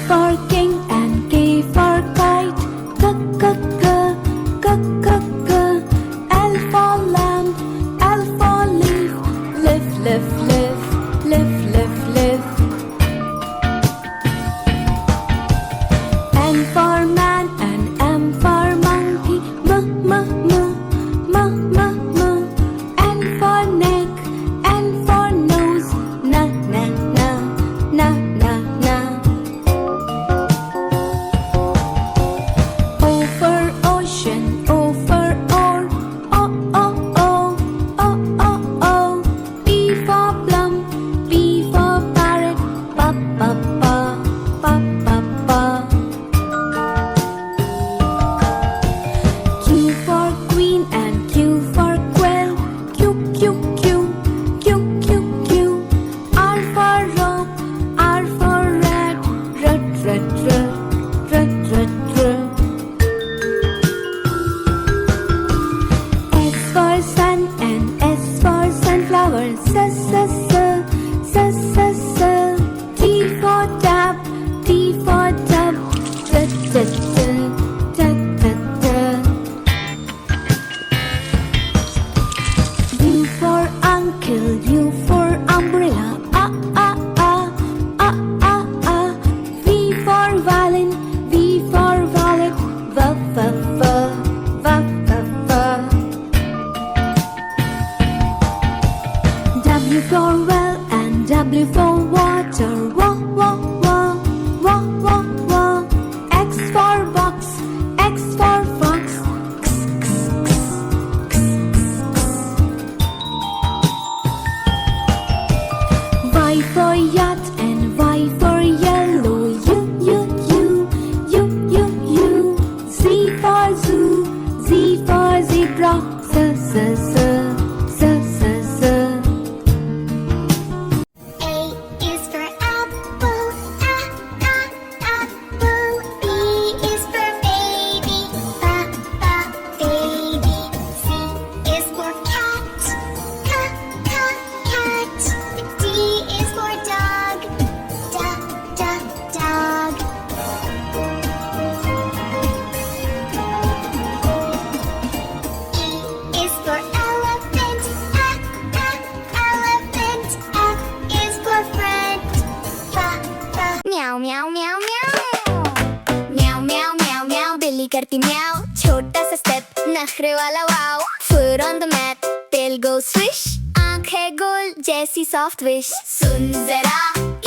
for king and K for kite. K, k, k, k, k, k. L for lamb, L for leaf. Live, live, live, live, live, live. N for man and M for monkey. M, m, m, m, m, m. N for neck, N for nose. N, n, n, n, n, n. O for ocean, O for oar. O, o, o, o, o, o. P for plum, P for parrot. Pa, pa, pa, pa, pa, pa. Q for queen and Q for quail. Q, Q, Q, Q, Q, Q. R for rope, R for rat. Rat, rat, rat, rat, rat, rat. S for sun and S for sunflower. S, s, s, s, s, s. T for tap, T for tub. T, t, t, t, t, t. U for uncle, U for umbrella. A, a, a, a, a, a. V for violin, V for violet. V, v, v, v, v, v. W for well and W for water. Wa, wa, wa, wa, wa, wa. X for box, X for fox. X, x, x, x, x. Y for yacht and Y for yellow. U, U, U, U, U, U. Z for zoo, Z for zebra. Z, z, z, z, z, z. A is for apple, apple. B is for baby, baby. C is for cat, cat. D is for dog, dog. E is for elephant, elephant. F is for friend, Meow, meow, meow, meow. Meow, meow, meow, meow. बिल्ली करती meow. छोटा सा step, नखरे वाला wow. Foot on the mat, tail goes swish. आँख है गोल जैसी soft wish. सुन जरा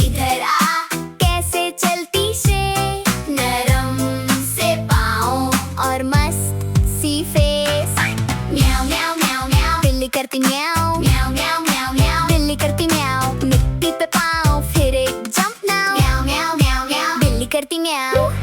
इधर आ, कैसे चलती शे. नरम से पाँव और मस्त सी face. Meow, meow, meow, meow. बिल्ली करती meow. Meow, meow, meow, meow. बिल्ली करती meow. मिट्टी पे पाँव फिर एक jump now. Meow, meow, meow, meow. बिल्ली करती meow.